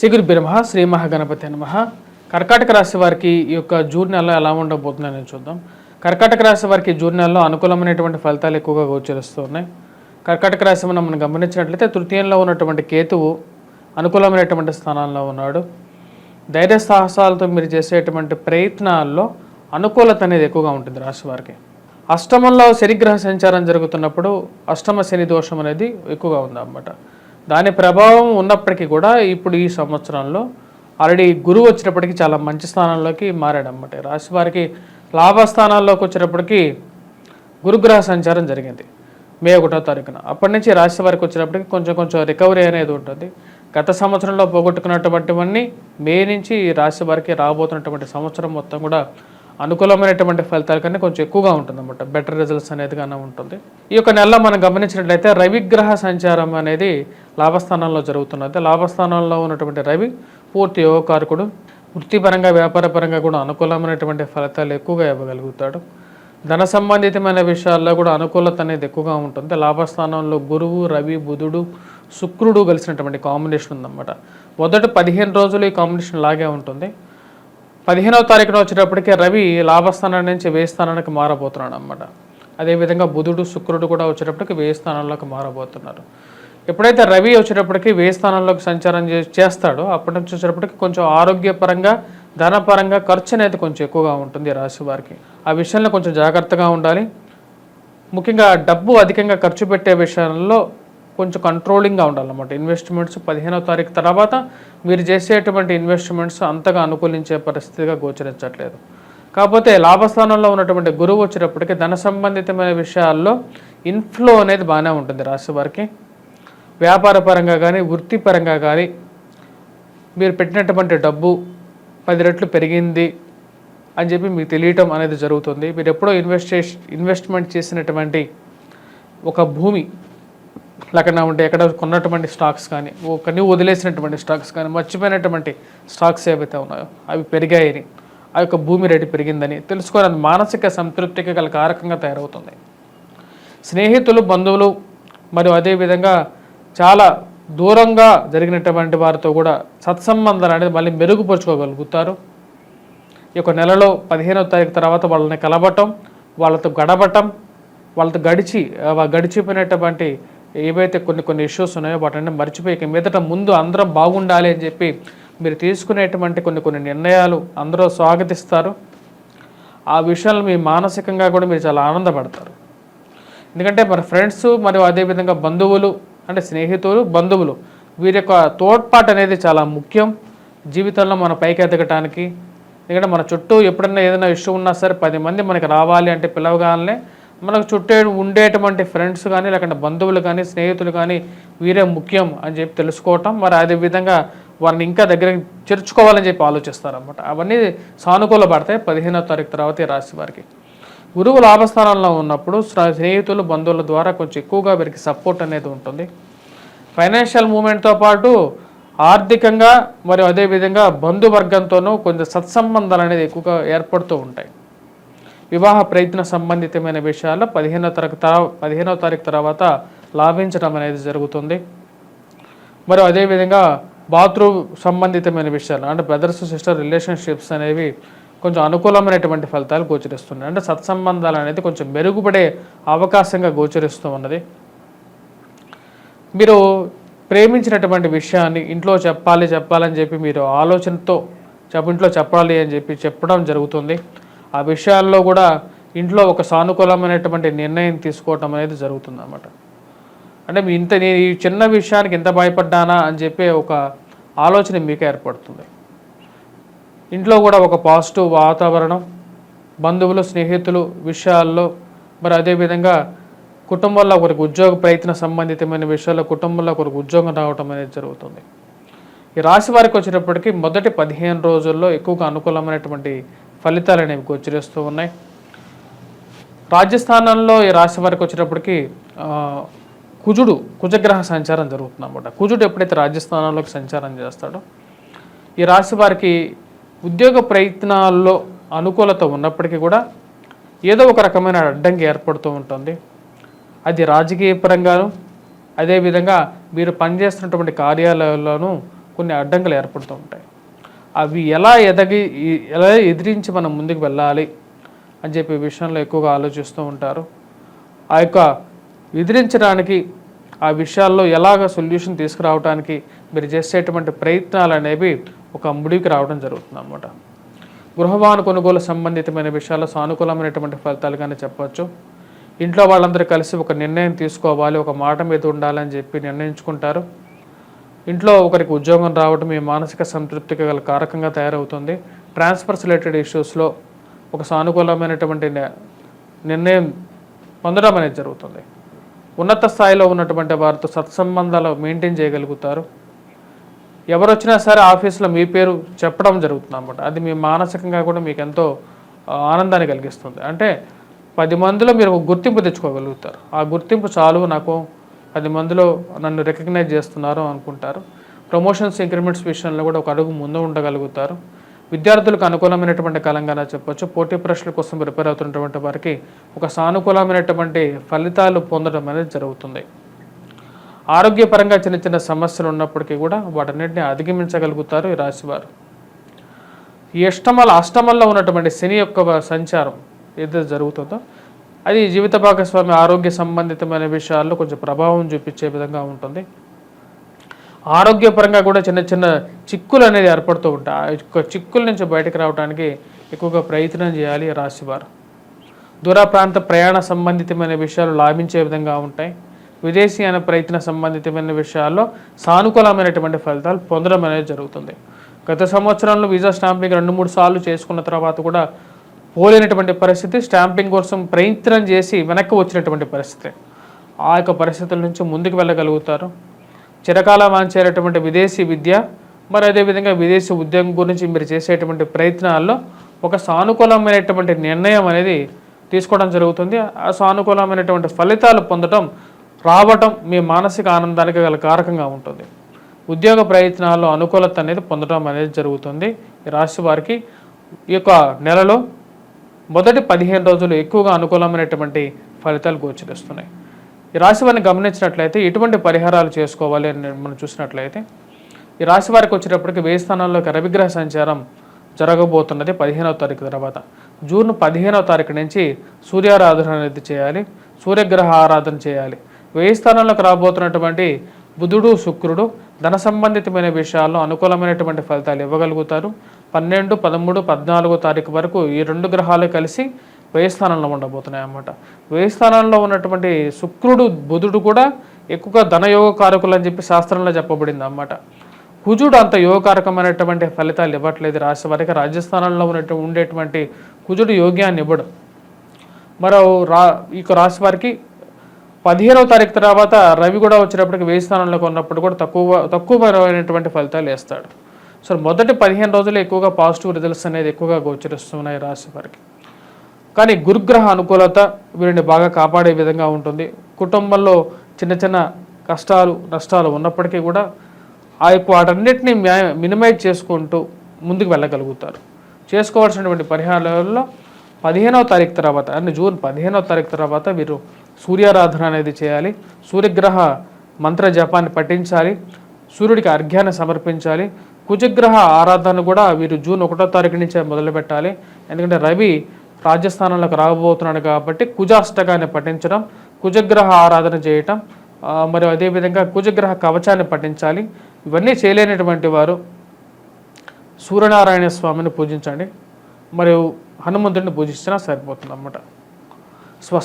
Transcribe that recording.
శ్రీ గురు బ్రహ్మ శ్రీ మహాగణపతి నమః. కర్కాటక రాశి వారికి ఈ యొక్క జూన్ నెలలో ఎలా ఉండబోతుందని చూద్దాం. కర్కాటక రాశి వారికి జూన్ నెలలో అనుకూలమైనటువంటి ఫలితాలు ఎక్కువగా గోచరిస్తూ ఉన్నాయి. కర్కాటక రాశి మనం గమనించినట్లయితే తృతీయంలో ఉన్నటువంటి కేతువు అనుకూలమైనటువంటి స్థానంలో ఉన్నాడు. ధైర్య సాహసాలతో మీరు చేసేటువంటి ప్రయత్నాల్లో అనుకూలత అనేది ఎక్కువగా ఉంటుంది రాశి వారికి. అష్టమంలో శనిగ్రహ సంచారం జరుగుతున్నప్పుడు అష్టమ శని దోషం అనేది ఎక్కువగా ఉందన్నమాట. దాని ప్రభావం ఉన్నప్పటికీ కూడా ఇప్పుడు ఈ సంవత్సరంలో ఆల్రెడీ గురువు వచ్చినప్పటికీ చాలా మంచి స్థానంలోకి మారాడన్నమాట. రాశి వారికి లాభస్థానాల్లోకి వచ్చినప్పటికీ గురుగ్రహ సంచారం జరిగింది మే 1వ తారీఖున. అప్పటి నుంచి రాశి వారికి వచ్చినప్పటికీ కొంచెం రికవరీ అనేది ఉంటుంది. గత సంవత్సరంలో పోగొట్టుకున్నటువంటివన్నీ మే నుంచి రాశి వారికి రాబోతున్నటువంటి సంవత్సరం మొత్తం కూడా అనుకూలమైనటువంటి ఫలితాల కన్నా కొంచెం ఎక్కువగా ఉంటుంది అన్నమాట. బెటర్ రిజల్ట్స్ అనేది కానీ ఉంటుంది. ఈ యొక్క నెలలో మనం గమనించినట్లయితే రవిగ్రహ సంచారం అనేది లాభస్థానంలో జరుగుతున్నది. లాభస్థానంలో ఉన్నటువంటి రవి పూర్తి యోగకారకుడు. వృత్తిపరంగా వ్యాపారపరంగా కూడా అనుకూలమైనటువంటి ఫలితాలు ఎక్కువగా ఇవ్వగలుగుతాడు. ధన సంబంధితమైన విషయాల్లో కూడా అనుకూలత అనేది ఎక్కువగా ఉంటుంది. లాభస్థానంలో గురువు, రవి, బుధుడు, శుక్రుడు కలిసినటువంటి కాంబినేషన్ ఉందన్నమాట. మొదటి 15 రోజులు ఈ కాంబినేషన్ లాగే ఉంటుంది. 15వ తారీఖున వచ్చేటప్పటికి రవి లాభస్థానం నుంచి వ్యయ స్థానానికి మారబోతున్నాడు అన్నమాట. అదేవిధంగా బుధుడు, శుక్రుడు కూడా వచ్చేటప్పటికి వ్యయ స్థానంలోకి మారబోతున్నారు. ఎప్పుడైతే రవి వచ్చేటప్పటికి వ్యయ స్థానంలోకి సంచారం చేస్తాడో అప్పటి నుంచి వచ్చేటప్పటికి కొంచెం ఆరోగ్యపరంగా, ధనపరంగా ఖర్చు అనేది కొంచెం ఎక్కువగా ఉంటుంది రాశి వారికి. ఆ విషయంలో కొంచెం జాగ్రత్తగా ఉండాలి. ముఖ్యంగా డబ్బు అధికంగా ఖర్చు పెట్టే విషయంలో కొంచెం కంట్రోలింగ్గా ఉండాలన్నమాట. ఇన్వెస్ట్మెంట్స్ 15వ తారీఖు తర్వాత మీరు చేసేటువంటి ఇన్వెస్ట్మెంట్స్ అంతగా అనుకూలించే పరిస్థితిగా గోచరించట్లేదు. కాకపోతే లాభస్థానంలో ఉన్నటువంటి గురువు వచ్చేటప్పటికి ధన సంబంధితమైన విషయాల్లో ఇన్ఫ్లో అనేది బాగానే ఉంటుంది రాశి వారికి. వ్యాపార పరంగా కానీ, వృత్తిపరంగా కానీ మీరు పెట్టినటువంటి డబ్బు 10 రెట్లు పెరిగింది అని చెప్పి మీకు తెలియటం అనేది జరుగుతుంది. మీరు ఎప్పుడో ఇన్వెస్ట్మెంట్ చేసినటువంటి ఒక భూమి లేకుండా ఉంటే ఎక్కడ కొన్నటువంటి స్టాక్స్ కానీ, నువ్వు వదిలేసినటువంటి స్టాక్స్ కానీ, మర్చిపోయినటువంటి స్టాక్స్ ఏవైతే ఉన్నాయో అవి పెరిగాయని, ఆ యొక్క భూమి రేటు పెరిగిందని తెలుసుకోవడానికి మానసిక సంతృప్తికి గల కారకంగా తయారవుతుంది. స్నేహితులు, బంధువులు మరియు అదేవిధంగా చాలా దూరంగా జరిగినటువంటి వారితో కూడా సత్సంబంధాలు అనేది మళ్ళీ మెరుగుపరుచుకోగలుగుతారు. ఈ యొక్క నెలలో 15వ తారీఖు తర్వాత వాళ్ళని కలవటం, వాళ్ళతో గడపటం, వాళ్ళతో గడిచిపోయినటువంటి ఏవైతే కొన్ని ఇష్యూస్ ఉన్నాయో వాటిని మర్చిపోయి మీదట ముందు అందరం బాగుండాలి అని చెప్పి మీరు తీసుకునేటువంటి కొన్ని నిర్ణయాలు అందరూ స్వాగతిస్తారు. ఆ విషయాలు మీ మానసికంగా కూడా మీరు చాలా ఆనందపడతారు. ఎందుకంటే మన ఫ్రెండ్స్ మరియు అదేవిధంగా బంధువులు, అంటే స్నేహితులు, బంధువులు వీరి యొక్క తోడ్పాటు అనేది చాలా ముఖ్యం జీవితంలో మన పైకి ఎదగటానికి. ఎందుకంటే మన చుట్టూ ఎప్పుడైనా ఏదైనా ఇష్యూ ఉన్నా సరే 10 మంది మనకి రావాలి అంటే పిలవగానే మనకు చుట్టూ ఉండేటువంటి ఫ్రెండ్స్ కానీ, లేకుంటే బంధువులు కానీ, స్నేహితులు కానీ వీరే ముఖ్యం అని చెప్పి తెలుసుకోవటం, మరి అదేవిధంగా వారిని ఇంకా దగ్గర చేర్చుకోవాలని చెప్పి ఆలోచిస్తారన్నమాట. అవన్నీ సానుకూల పడతాయి 15వ తారీఖు తర్వాత ఈ రాశి వారికి. గురువు లాభస్థానంలో ఉన్నప్పుడు స్నేహితులు, బంధువుల ద్వారా కొంచెం ఎక్కువగా వీరికి సపోర్ట్ అనేది ఉంటుంది. ఫైనాన్షియల్ మూమెంట్తో పాటు ఆర్థికంగా మరియు అదేవిధంగా బంధువర్గంతోనూ కొంచెం సత్సంబంధాలు అనేది ఎక్కువగా ఏర్పడుతూ ఉంటాయి. వివాహ ప్రయత్న సంబంధితమైన విషయాల్లో 15వ తారీఖు తర్వాత లాభించడం అనేది జరుగుతుంది. మరియు అదేవిధంగా బాత్రూమ్ సంబంధితమైన విషయాలు, అంటే బ్రదర్స్ సిస్టర్ రిలేషన్షిప్స్ అనేవి కొంచెం అనుకూలమైనటువంటి ఫలితాలు గోచరిస్తున్నాయి. అంటే సత్సంబంధాలు అనేది కొంచెం మెరుగుపడే అవకాశంగా గోచరిస్తూ ఉన్నది. మీరు ప్రేమించినటువంటి విషయాన్ని ఇంట్లో చెప్పాలని చెప్పి మీరు ఆలోచనతో ఇంట్లో చెప్పాలి అని చెప్పి చెప్పడం జరుగుతుంది. ఆ విషయాల్లో కూడా ఇంట్లో ఒక సానుకూలమైనటువంటి నిర్ణయం తీసుకోవటం అనేది జరుగుతుంది అన్నమాట. అంటే నేను ఈ చిన్న విషయానికి ఎంత భయపడ్డానా అని చెప్పి ఒక ఆలోచన మీకు ఏర్పడుతుంది. ఇంట్లో కూడా ఒక పాజిటివ్ వాతావరణం, బంధువులు, స్నేహితులు విషయాల్లో, మరి అదేవిధంగా కుటుంబంలో ఒకరికి ఉద్యోగ ప్రయత్న సంబంధితమైన విషయాల్లో కుటుంబంలో ఒకరికి ఉద్యోగం రావటం అనేది జరుగుతుంది. ఈ రాశి వారికి వచ్చేటప్పటికి మొదటి 15 రోజుల్లో ఎక్కువగా అనుకూలమైనటువంటి ఫలితాలు అనేవి గోచరిస్తూ ఉన్నాయి. రాజస్థానంలో ఈ రాశి వారికి వచ్చేటప్పటికి కుజగ్రహ సంచారం జరుగుతుంది అన్నమాట. కుజుడు ఎప్పుడైతే రాజస్థానంలోకి సంచారం చేస్తాడో ఈ రాశి వారికి ఉద్యోగ ప్రయత్నాల్లో అనుకూలత ఉన్నప్పటికీ కూడా ఏదో ఒక రకమైన అడ్డంకి ఏర్పడుతూ ఉంటుంది. అది రాజకీయ పరంగాను, అదేవిధంగా మీరు పనిచేస్తున్నటువంటి కార్యాలయాల్లోనూ కొన్ని అడ్డంకులు ఏర్పడుతూ ఉంటాయి. అవి ఎలా ఎదిరించి మనం ముందుకు వెళ్ళాలి అని చెప్పే విషయంలో ఎక్కువగా ఆలోచిస్తూ ఉంటారు. ఆ యొక్క ఎదిరించడానికి, ఆ విషయాల్లో ఎలాగ సొల్యూషన్ తీసుకురావడానికి మీరు చేసేటువంటి ప్రయత్నాలు అనేవి ఒక ముడికి రావడం జరుగుతుంది అన్నమాట. గృహవాహన కొనుగోలు సంబంధితమైన విషయాల్లో సానుకూలమైనటువంటి ఫలితాలుగానే చెప్పవచ్చు. ఇంట్లో వాళ్ళందరూ కలిసి ఒక నిర్ణయం తీసుకోవాలి, ఒక మాట మీద ఉండాలని చెప్పి నిర్ణయించుకుంటారు. ఇంట్లో ఒకరికి ఉద్యోగం రావడం మీ మానసిక సంతృప్తికి గల కారకంగా తయారవుతుంది. ట్రాన్స్ఫర్స్ రిలేటెడ్ ఇష్యూస్లో ఒక సానుకూలమైనటువంటి నిర్ణయం పొందడం అనేది జరుగుతుంది. ఉన్నత స్థాయిలో ఉన్నటువంటి వారితో సత్సంబంధాలు మెయింటైన్ చేయగలుగుతారు. ఎవరు వచ్చినా సరే ఆఫీస్లో మీ పేరు చెప్పడం జరుగుతుంది అన్నమాట. అది మీ మానసికంగా కూడా మీకు ఎంతో ఆనందాన్ని కలిగిస్తుంది. అంటే 10 మందిలో మీరు ఒక గుర్తింపు తెచ్చుకోగలుగుతారు. ఆ గుర్తింపు చాలు, నాకు 10 మందిలో నన్ను రికగ్నైజ్ చేస్తున్నారు అనుకుంటారు. ప్రమోషన్స్, ఇంక్రిమెంట్స్ విషయంలో కూడా ఒక అడుగు ముందు ఉండగలుగుతారు. విద్యార్థులకు అనుకూలమైనటువంటి కాలంగానే చెప్పొచ్చు. పోటీ పరీక్షల కోసం ప్రిపేర్ అవుతున్నటువంటి వారికి ఒక సానుకూలమైనటువంటి ఫలితాలు పొందడం అనేది జరుగుతుంది. ఆరోగ్యపరంగా చిన్న చిన్న సమస్యలు ఉన్నప్పటికీ కూడా వాటన్నిటిని అధిగమించగలుగుతారు ఈ రాశివారు. ఈ అష్టమంలో ఉన్నటువంటి శని యొక్క సంచారం ఏదైతే జరుగుతుందో అది జీవిత భాగస్వామి ఆరోగ్య సంబంధితమైన విషయాల్లో కొంచెం ప్రభావం చూపించే విధంగా ఉంటుంది. ఆరోగ్యపరంగా కూడా చిన్న చిన్న చిక్కులు అనేది ఏర్పడుతూ ఉంటాయి. ఆ యొక్క చిక్కుల నుంచి బయటకు రావడానికి ఎక్కువగా ప్రయత్నం చేయాలి రాశివారు. దూర ప్రాంత ప్రయాణ సంబంధితమైన విషయాలు లాభించే విధంగా ఉంటాయి. విదేశీయాన ప్రయత్న సంబంధితమైన విషయాల్లో సానుకూలమైనటువంటి ఫలితాలు పొందడం అనేది జరుగుతుంది. గత సంవత్సరంలో వీసా స్టాంపింగ్ 2-3 సార్లు చేసుకున్న తర్వాత కూడా పోలేనటువంటి పరిస్థితి, స్టాంపింగ్ కోసం ప్రయత్నం చేసి వెనక్కి వచ్చినటువంటి పరిస్థితి. ఆ యొక్క పరిస్థితుల నుంచి ముందుకు వెళ్ళగలుగుతారు. చిరకాల వాంచేటటువంటి విదేశీ విద్య, మరి అదేవిధంగా విదేశీ ఉద్యోగం గురించి మీరు చేసేటువంటి ప్రయత్నాల్లో ఒక సానుకూలమైనటువంటి నిర్ణయం అనేది తీసుకోవడం జరుగుతుంది. ఆ సానుకూలమైనటువంటి ఫలితాలు రావటం మీ మానసిక ఆనందానికి గల కారకంగా ఉంటుంది. ఉద్యోగ ప్రయత్నాల్లో అనుకూలత అనేది పొందడం అనేది జరుగుతుంది. ఈ రాశి వారికి ఈ యొక్క నెలలో మొదటి 15 రోజులు ఎక్కువగా అనుకూలమైనటువంటి ఫలితాలు గోచరిస్తున్నాయి. ఈ రాశి వారిని గమనించినట్లయితే ఎటువంటి పరిహారాలు చేసుకోవాలి అని మనం చూసినట్లయితే, ఈ రాశి వారికి వచ్చేటప్పటికి 1000 స్థానాల్లోకి రవిగ్రహ సంచారం జరగబోతున్నది 15వ తారీఖు తర్వాత. జూన్ 15వ తారీఖు నుంచి సూర్యారాధన అనేది చేయాలి, సూర్యగ్రహ ఆరాధన చేయాలి. 1000 స్థానాల్లోకి రాబోతున్నటువంటి బుధుడు, శుక్రుడు ధన సంబంధితమైన విషయాల్లో అనుకూలమైనటువంటి ఫలితాలు ఇవ్వగలుగుతారు. 12, 13, 14వ తారీఖు వరకు ఈ 2 గ్రహాలు కలిసి 1000 స్థానంలో ఉండబోతున్నాయి అన్నమాట. 1000 స్థానంలో ఉన్నటువంటి శుక్రుడు, బుధుడు కూడా ఎక్కువగా ధనయోగ కారకులు అని చెప్పి శాస్త్రంలో చెప్పబడింది అన్నమాట. కుజుడు అంత యోగకారకమైనటువంటి ఫలితాలు ఇవ్వట్లేదు రాశి వారికి. రాజస్థానంలో ఉండేటువంటి కుజుడు యోగ్యాన్ని ఇవ్వడు. మరో ఈ రాశి వారికి 15వ తారీఖు తర్వాత రవి కూడా వచ్చేటప్పటికి 1000 స్థానంలోకి ఉన్నప్పుడు కూడా తక్కువమైనటువంటి ఫలితాలు వేస్తాడు. సో మొదటి 15 రోజులు ఎక్కువగా పాజిటివ్ రిజల్ట్స్ అనేది ఎక్కువగా గోచరిస్తున్నాయి రాశి వారికి. కానీ గురుగ్రహ అనుకూలత వీరిని బాగా కాపాడే విధంగా ఉంటుంది. కుటుంబంలో చిన్న చిన్న కష్టాలు, నష్టాలు ఉన్నప్పటికీ కూడా ఆ యొక్క వాటన్నిటిని మినిమైజ్ చేసుకుంటూ ముందుకు వెళ్ళగలుగుతారు. చేసుకోవాల్సినటువంటి పరిహారాలలో 15వ తారీఖు తర్వాత, అంటే జూన్ 15వ తారీఖు తర్వాత వీరు సూర్యారాధన అనేది చేయాలి. సూర్యగ్రహ మంత్ర జపాన్ని పఠించాలి. సూర్యుడికి అర్ఘ్యాన్ని సమర్పించాలి. కుజగ్రహ ఆరాధన కూడా వీరు జూన్ 1వ తారీఖు నుంచే మొదలు పెట్టాలి. ఎందుకంటే రవి రాజస్థానంలోకి రాబోతున్నాడు కాబట్టి కుజాష్టకాన్ని పఠించడం, కుజగ్రహ ఆరాధన చేయటం, మరియు అదేవిధంగా కుజగ్రహ కవచాన్ని పఠించాలి. ఇవన్నీ చేయలేనటువంటి వారు సూర్యనారాయణ స్వామిని పూజించండి, మరియు హనుమంతుడిని పూజించినా సరిపోతుంది అన్నమాట. స్వస్తి.